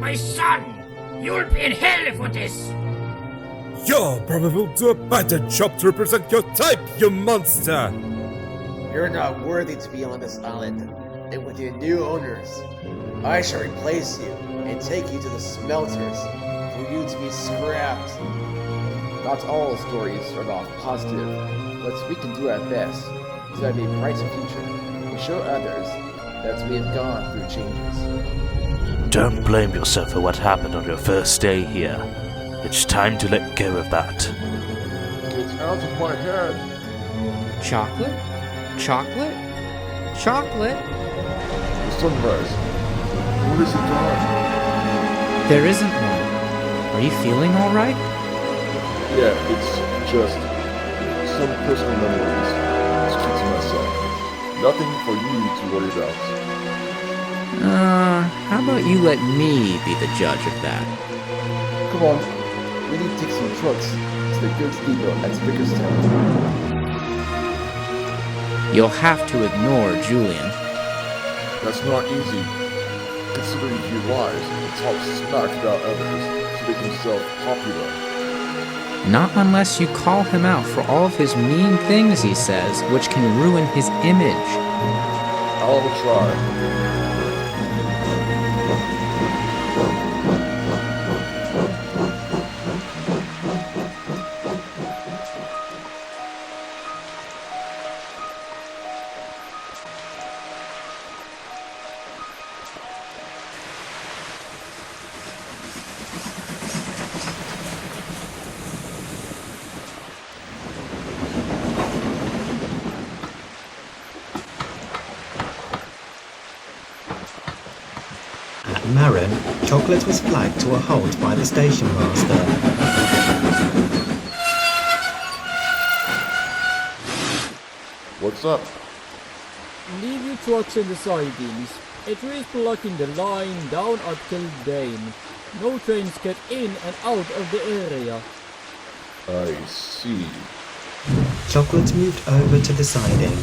my son! You'll be in hell for this! You probably will do a better job to represent your type, you monster! You're not worthy to be on this island, and with your new owners, I shall replace you and take you to the smelters for you to be scrapped. Not all stories start off positive, but we can do our best to have a brighter future and show others that we have gone through changes. Don't blame yourself for what happened on your first day here. It's time to let go of that. It's out of my head. Chocolate? Chocolate? Chocolate? The sunrise. What is it done? There isn't one. Are you feeling alright? Yeah, it's just some personal memories to keep to myself. Nothing for you to worry about. How about you let me be the judge of that? Come on, we need to take some trucks to the goods depot at Bickerstown. You'll have to ignore Julian. That's not easy, considering he lies and talks smack about others to make himself popular. Not unless you call him out for all of his mean things he says, which can ruin his image. I'll try. At Marin, Chocolate was flagged to a halt by the station master. What's up? Leave your trucks in the sidings. It is blocking the line down at Kildane. No trains get in and out of the area. I see. Chocolate moved over to the siding.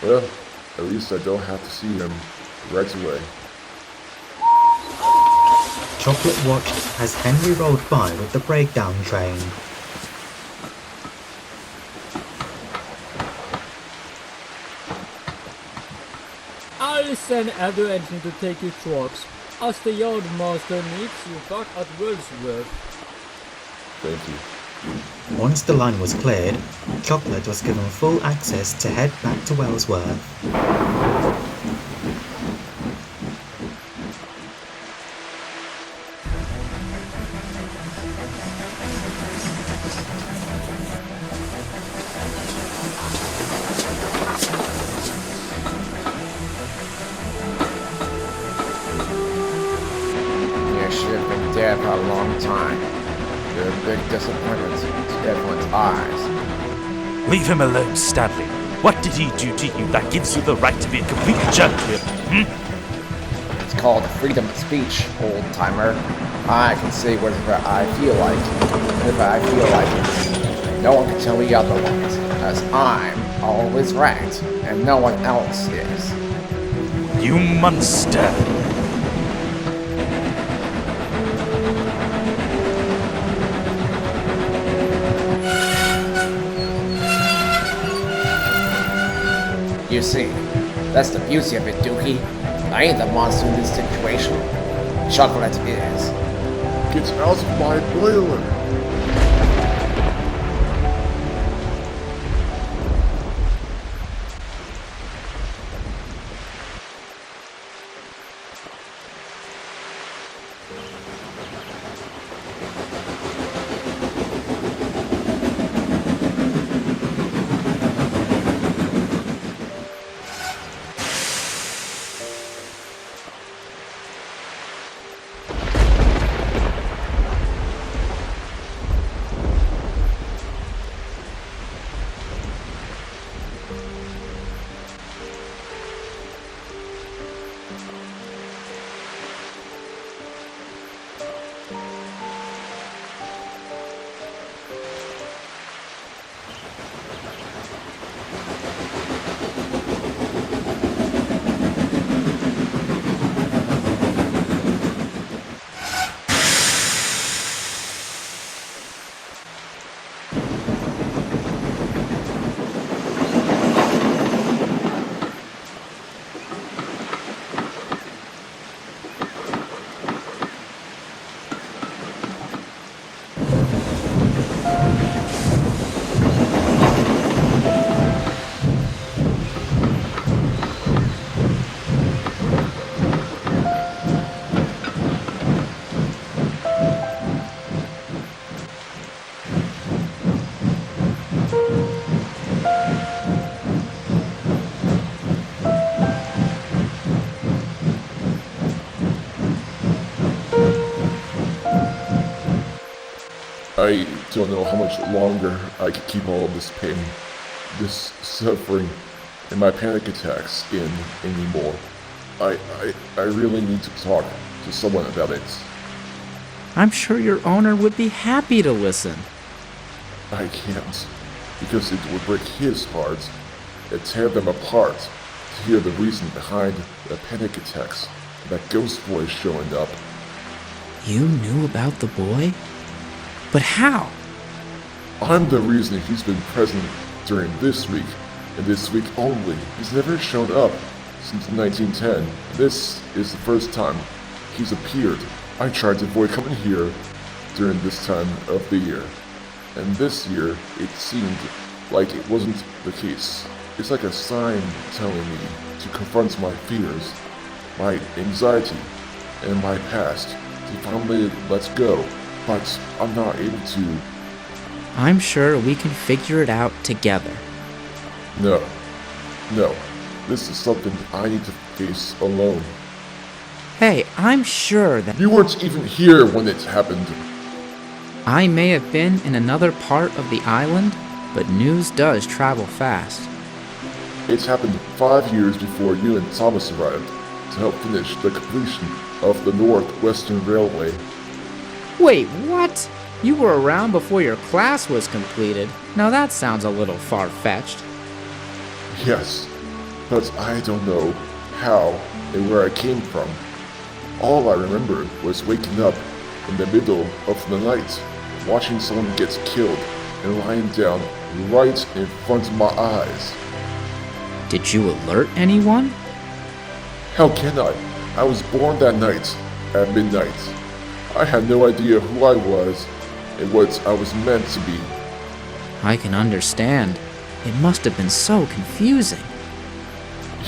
Well, at least I don't have to see him right away. Chocolate watched as Henry rolled by with the breakdown train. I'll send other engine to take your trucks, as the yardmaster needs you back at Wellsworth. Thank you. Once the line was cleared, Chocolate was given full access to head back to Wellsworth. You should have been dead for a long time. You're a big disappointment to everyone's eyes. Leave him alone, Stanley. What did he do to you that gives you the right to be a complete jerk to him? It's called freedom of speech, old-timer. I can say whatever I feel like, whenever I feel like it. No one can tell me otherwise, as I'm always right, and no one else is. You monster! You see, that's the beauty of it, Dookie. I ain't the monster in this situation. Chocolate is. Get out of my boiler! I don't know how much longer I can keep all of this pain, this suffering, and my panic attacks in anymore. I really need to talk to someone about it. I'm sure your owner would be happy to listen. I can't, because it would break his heart and tear them apart to hear the reason behind the panic attacks and that ghost voice showing up. You knew about the boy? But how? I'm the reason he's been present during this week, and this week only. He's never shown up since 1910. This is the first time he's appeared. I tried to avoid coming here during this time of the year, and this year it seemed like it wasn't the case. It's like a sign telling me to confront my fears, my anxiety, and my past, to finally let go, but I'm not able to. I'm sure we can figure it out together. No, this is something I need to face alone. Hey, I'm sure that You weren't even here when it happened. I may have been in another part of the island, but news does travel fast. It's happened 5 years before you and Thomas arrived to help finish the completion of the Northwestern Railway. Wait, what? You were around before your class was completed. Now that sounds a little far-fetched. Yes, but I don't know how and where I came from. All I remember was waking up in the middle of the night, watching someone get killed and lying down right in front of my eyes. Did you alert anyone? How can I? I was born that night, at midnight. I had no idea who I was and what I was meant to be. I can understand. It must have been so confusing.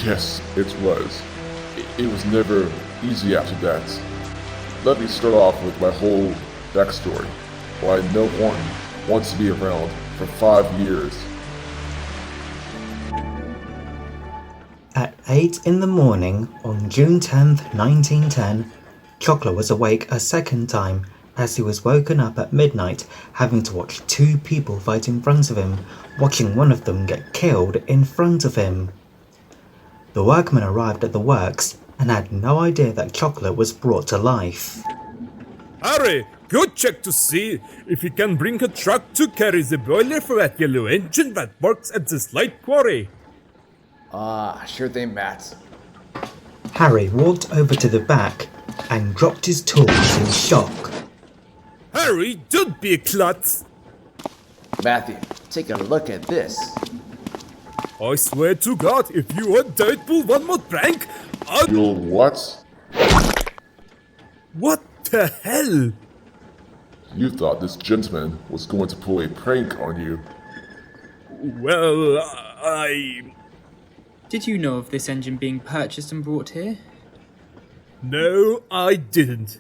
Yes, it was. It was never easy after that. Let me start off with my whole backstory, why no one wants to be around for 5 years. At 8 in the morning on June 10th, 1910, Chocolate was awake a second time as he was woken up at midnight having to watch 2 people fight in front of him, watching one of them get killed in front of him. The workmen arrived at the works and had no idea that Chocolate was brought to life. Harry, go check to see if you can bring a truck to carry the boiler for that yellow engine that works at this light quarry. Sure thing, Matt. Harry walked over to the back and dropped his tools in shock. Harry, don't be a klutz. Matthew, take a look at this. I swear to God, if you or don't pull one more prank, I'll... You'll what? What the hell? You thought this gentleman was going to pull a prank on you. Well, Did you know of this engine being purchased and brought here? No, I didn't.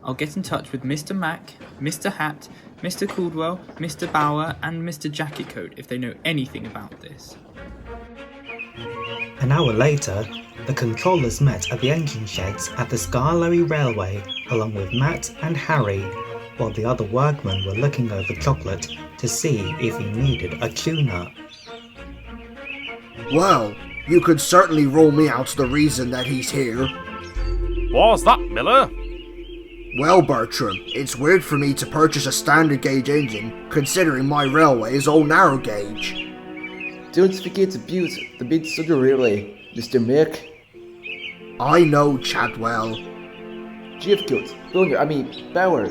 I'll get in touch with Mr. Mack, Mr. Hat, Mr. Caldwell, Mr. Bauer, and Mr. Jacketcoat if they know anything about this. An hour later, the controllers met at the engine sheds at the Scarlowy Railway along with Matt and Harry, while the other workmen were looking over Chocolate to see if he needed a tune-up. Well, you could certainly rule me out the reason that he's here. What's that, Miller? Well, Bertram, it's weird for me to purchase a standard gauge engine, considering my railway is all narrow gauge. Don't forget to build the mid-soldier railway, Mr. Mick. I know, Chadwell. Bauer,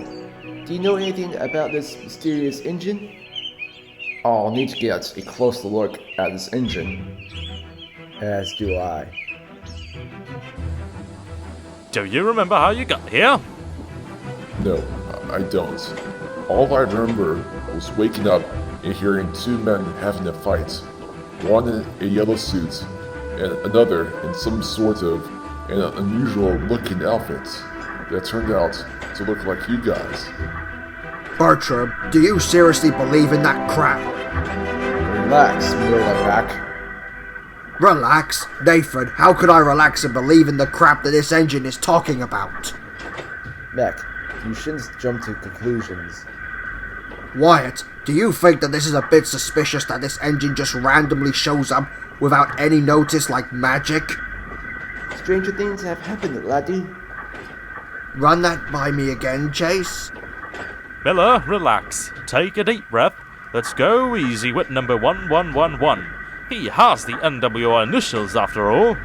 do you know anything about this mysterious engine? I'll need to get a closer look at this engine. As do I. Do you remember how you got here? No, I don't. All I remember was waking up and hearing 2 men having a fight. One in a yellow suit, and another in some sort of an unusual looking outfit that turned out to look like you guys. Bertram, do you seriously believe in that crap? Relax, Mac. Relax? Nathan, how could I relax and believe in the crap that this engine is talking about? Mac, you shouldn't jump to conclusions. Wyatt, do you think that this is a bit suspicious that this engine just randomly shows up without any notice like magic? Stranger things have happened, laddie. Run that by me again, Chase. Miller, relax. Take a deep breath. Let's go easy with number 1111. He has the NWR initials after all.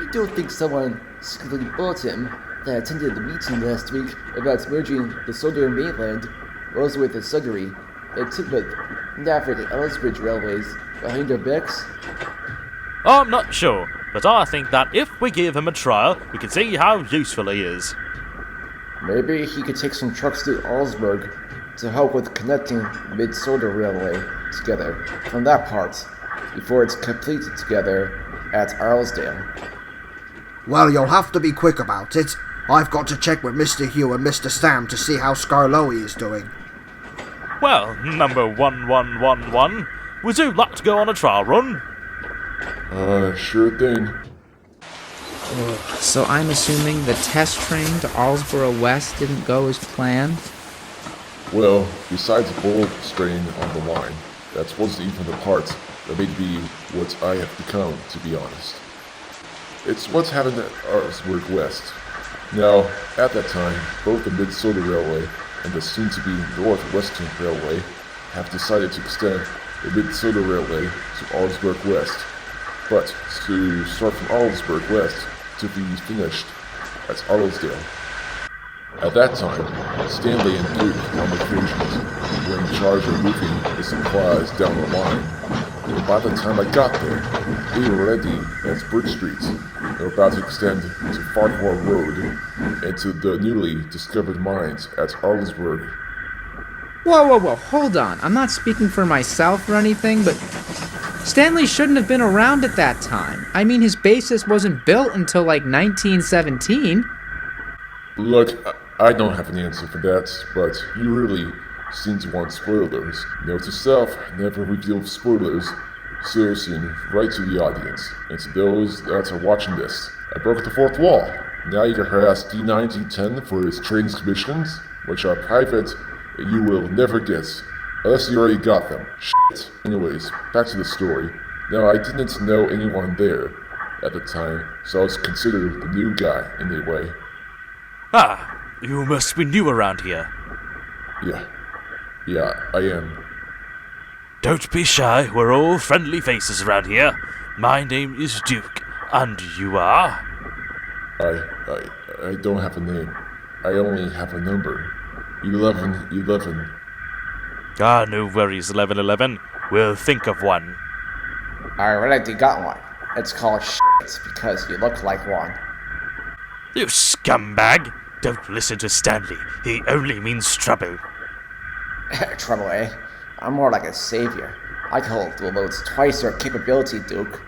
You don't think someone secretly bought him that attended the meeting last week about merging the Southern Mainland, Roseworth and Sudbury, and Tidmouth, Nafford and Ellsbridge railways behind our backs? I'm not sure, but I think that if we give him a trial, we can see how useful he is. Maybe he could take some trucks to Augsburg to help with connecting Mid-Soda Railway together from that part, before it's completed together at Arlesdale. Well, you'll have to be quick about it. I've got to check with Mr. Hugh and Mr. Sam to see how Scarloey is doing. Well, number 1111, would you like to go on a trial run? Sure thing. So I'm assuming the test train to Allsborough West didn't go as planned? Well, besides the bold strain on the line, that wasn't even the part that made me what I have become, to be honest. It's what's happened at Arsburg West. Now, at that time, both the Mid-Soda Railway and the soon-to-be Northwestern Railway have decided to extend the Mid-Soda Railway to Augsburg West, but to start from Augsburg West to be finished at Arlesdale. At that time, Stanley and Duke on occasions were in charge of moving the supplies down the line, and by the time I got there, they were ready at Bridge Street and were about to extend to Farquhar Road and to the newly discovered mines at Arlesburg. Whoa, hold on. I'm not speaking for myself or anything, but Stanley shouldn't have been around at that time. I mean, his basis wasn't built until like 1917. Look, I don't have an answer for that, but you really seem to want spoilers. Note to self, never reveal spoilers so soon, right to the audience. And to those that are watching this, I broke the fourth wall. Now you can harass D9D10 for his training commissions, which are private and you will never get, unless you already got them. Shit. Anyways, back to the story. Now I didn't know anyone there at the time, so I was considered the new guy in a way. Ah, you must be new around here. Yeah, I am. Don't be shy, we're all friendly faces around here. My name is Duke, and you are? I don't have a name. I only have a number. 1111. Ah, no worries, 1111. We'll think of one. I already got one. It's called shit because you look like one. You scumbag! Don't listen to Stanley. He only means trouble. Trouble, eh? I'm more like a savior. I can hold dual loads twice your capability, Duke.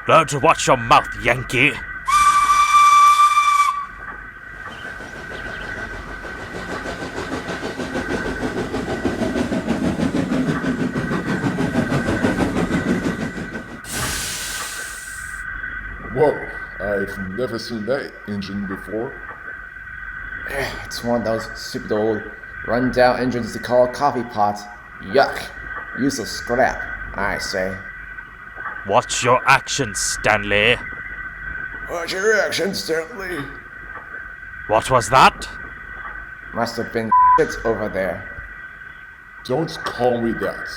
Learn to watch your mouth, Yankee. Whoa, I've never seen that engine before. It's one of those stupid old run-down engines they call a coffee pot. Yuck. Useless scrap, I say. Watch your actions, Stanley. What's your action, Stanley? What was that? Must have been shit over there. Don't call me that.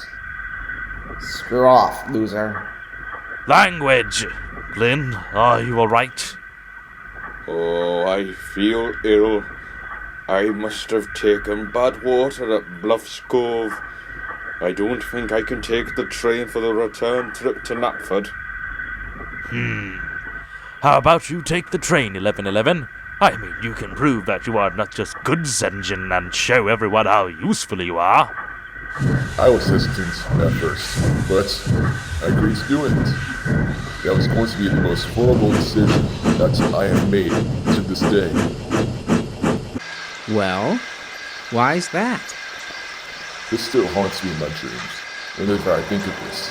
Screw off, loser. Language! Glyn, are you alright? Oh, I feel ill. I must have taken bad water at Bluffs Cove. I don't think I can take the train for the return trip to Knapford. How about you take the train, 1111? I mean, you can prove that you are not just goods engine and show everyone how useful you are. I was hesitant at first, but I agreed to do it. That was going to be the most horrible decision that I have made to this day. Well, why's that? This still haunts me in my dreams, whenever I think of this.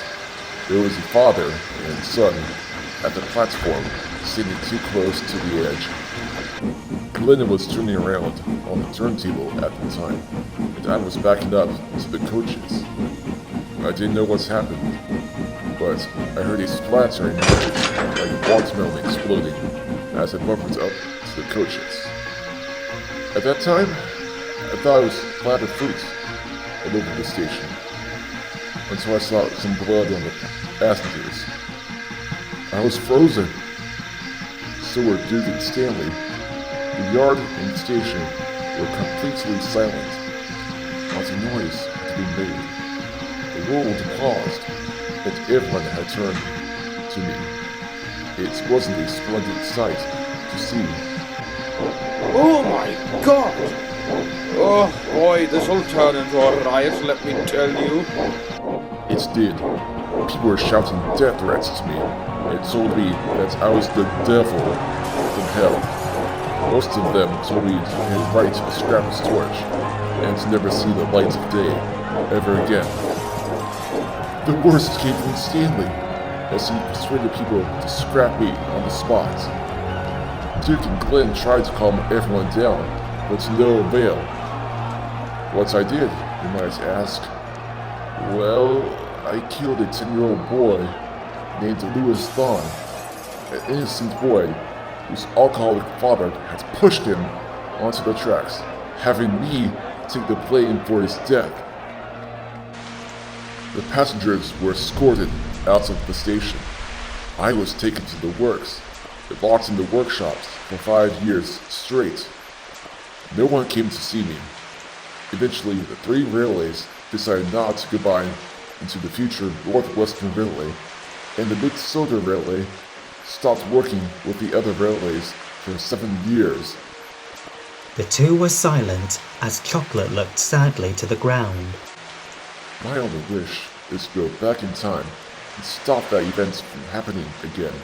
There was a father and son at the platform, sitting too close to the edge. Glenn was turning around on the turntable at the time, and I was backing up to the coaches. I didn't know what's happened, but I heard a splattering noise, like watermelon exploding, as I bumped up to the coaches. At that time, I thought it was splattered fruit all over the station, until I saw some blood on the passengers. I was frozen. So were Duke and Stanley. The yard and the station were completely silent. Not a noise had been made. The world paused, and everyone had turned to me. It wasn't a splendid sight to see. Oh my god! Oh boy, this'll turn into a riot, let me tell you. It did. People were shouting death threats at me and told me that I was the devil from hell. Most of them told me to hand right a scrap of torch and to never see the light of day ever again. The worst came from Stanley, as he persuaded people to scrap me on the spot. Duke and Glenn tried to calm everyone down, but to no avail. What I did, you might ask? Well, I killed a 10-year-old boy named Louis Thorne, an innocent boy whose alcoholic father had pushed him onto the tracks, having me take the blame for his death. The passengers were escorted out of the station. I was taken to the works, and locked in the workshops for 5 years straight. No one came to see me. Eventually, the 3 railways decided not to combine into the future Northwestern Railway, and the Minnesota Railway stopped working with the other railways for 7 years. The two were silent as Chocolate looked sadly to the ground. My only wish is to go back in time and stop that event from happening again,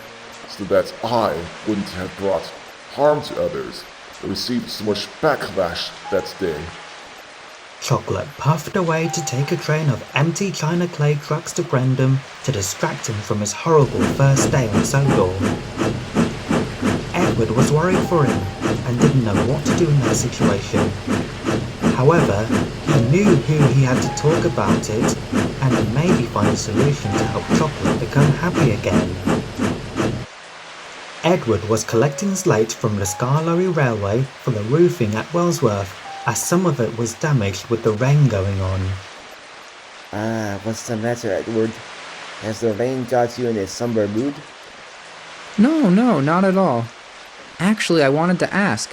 so that I wouldn't have brought harm to others or received so much backlash that day. Chocolate puffed away to take a train of empty china clay trucks to Brendam to distract him from his horrible first day on Sodor. Edward was worried for him and didn't know what to do in that situation. However, he knew who he had to talk about it and maybe find a solution to help Chocolate become happy again. Edward was collecting slate from the Scarlorry Railway for the roofing at Wellsworth, as some of it was damaged with the rain going on. What's the matter, Edward? Has the rain got you in a somber mood? No, not at all. Actually, I wanted to ask,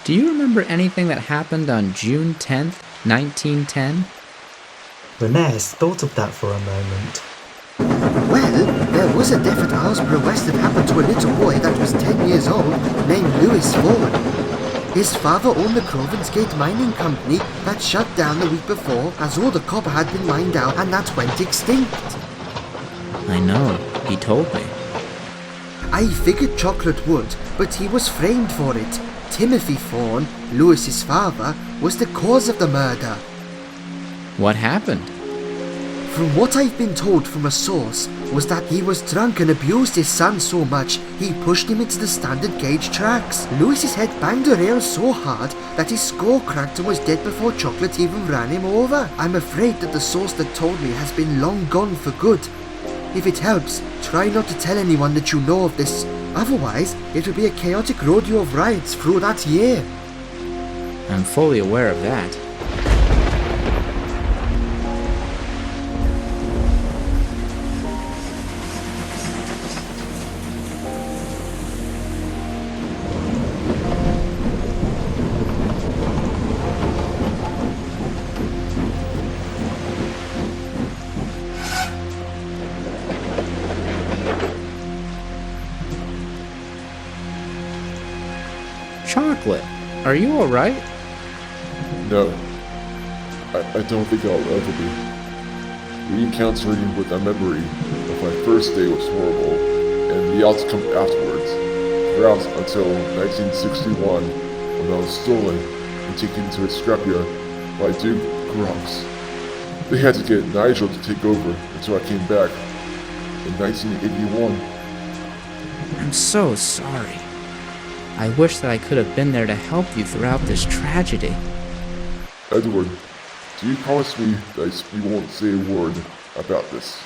do you remember anything that happened on June 10th, 1910? Renes thought of that for a moment. Well, there was a death at Arsborough West that happened to a little boy that was 10 years old, named Louis Thorne. His father owned the Crovensgate Mining Company that shut down the week before as all the copper had been mined out and that went extinct. I know, he told me. I figured Chocolate would, but he was framed for it. Timothy Thorne, Louis's father, was the cause of the murder. What happened? From what I've been told from a source, was that he was drunk and abused his son so much he pushed him into the standard gauge tracks. Louis's head banged a rail so hard that his skull cracked and was dead before Chocolate even ran him over. I'm afraid that the source that told me has been long gone for good. If it helps, try not to tell anyone that you know of this. Otherwise, it will be a chaotic rodeo of riots through that year. I'm fully aware of that. Chocolate, are you alright? No, I don't think I'll ever be. Re-encountering with a memory of my first day was horrible, and the outcome afterwards, throughout until 1961, when I was stolen and taken to a scrapyard by Duke Grumps. They had to get Nigel to take over until I came back in 1981. I'm so sorry. I wish that I could have been there to help you throughout this tragedy. Edward, do you promise me that you won't say a word about this?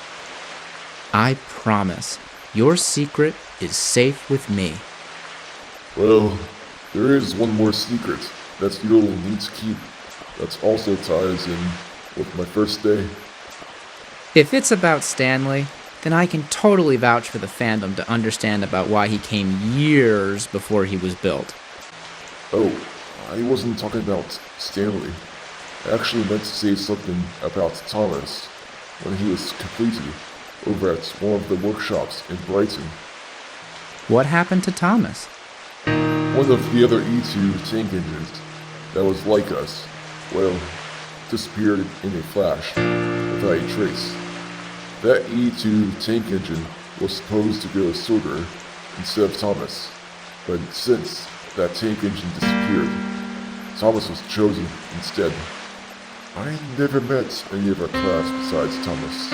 I promise. Your secret is safe with me. Well, there is one more secret that you'll need to keep that also ties in with my first day. If it's about Stanley, then I can totally vouch for the fandom to understand about why he came years before he was built. Oh, I wasn't talking about Stanley. I actually meant to say something about Thomas when he was completed over at one of the workshops in Brighton. What happened to Thomas? One of the other E2 tank engines that was like us, well, disappeared in a flash without a trace. That E2 tank engine was supposed to go Soldier instead of Thomas, but since that tank engine disappeared, Thomas was chosen instead. I never met any of our class besides Thomas.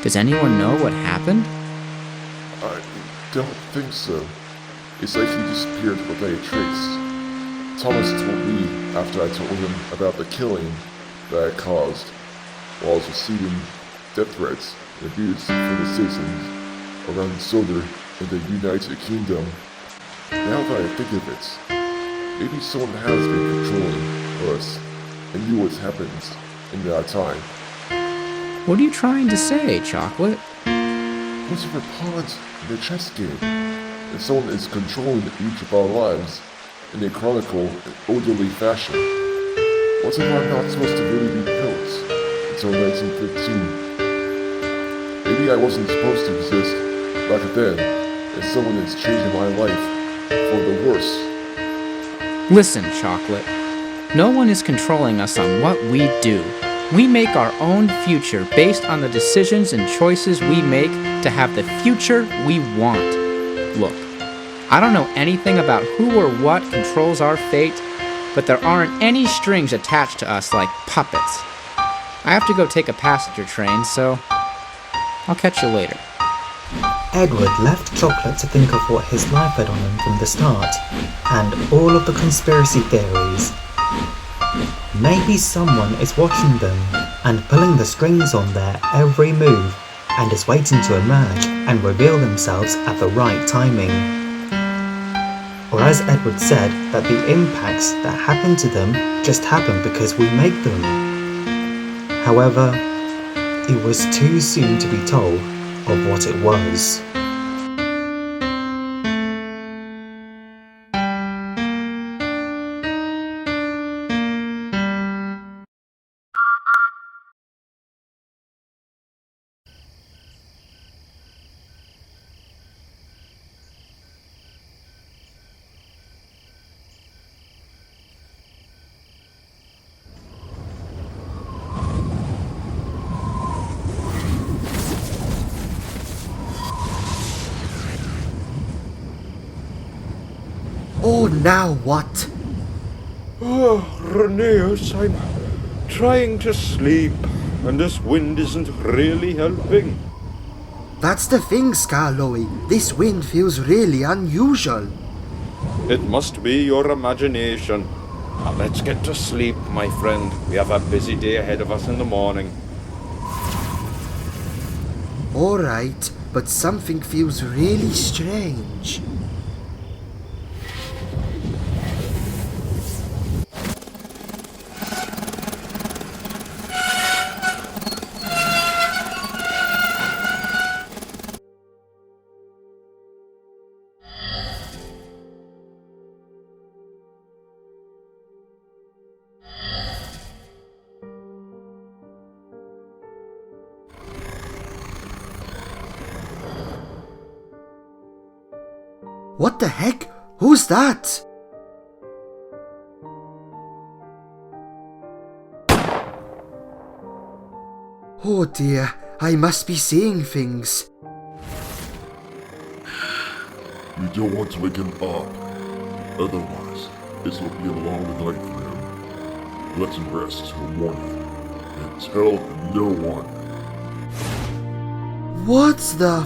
Does anyone know what happened? I don't think so. It's like he disappeared without a trace. Thomas told me after I told him about the killing that I caused while I was receiving death threats and abuse from the citizens around Soldier in the United Kingdom. Now that I think of it, maybe someone has been controlling us and knew what happened in that time. What are you trying to say, Chocolate? What's your opponent in a chess game? And someone is controlling each of our lives in a chronicle and orderly fashion. What if I'm not supposed to really be built until 1915? Maybe I wasn't supposed to exist back then, and someone is changing my life for the worse. Listen, Chocolate. No one is controlling us on what we do. We make our own future based on the decisions and choices we make to have the future we want. Look, I don't know anything about who or what controls our fate, but there aren't any strings attached to us like puppets. I have to go take a passenger train, so I'll catch you later. Edward left Chocolate to think of what his life had on him from the start, and all of the conspiracy theories. Maybe someone is watching them and pulling the strings on their every move and is waiting to emerge and reveal themselves at the right timing. Or as Edward said, that the impacts that happen to them just happen because we make them. However, it was too soon to be told of what it was. Oh, now what? Oh, Rheneas, I'm trying to sleep, and this wind isn't really helping. That's the thing, Skarloey. This wind feels really unusual. It must be your imagination. Now let's get to sleep, my friend. We have a busy day ahead of us in the morning. Alright, but something feels really strange. What the heck? Who's that? Oh dear, I must be seeing things. You don't want to wake him up. Otherwise, this will be a long night for him. Let him rest till morning. And tell no one. What the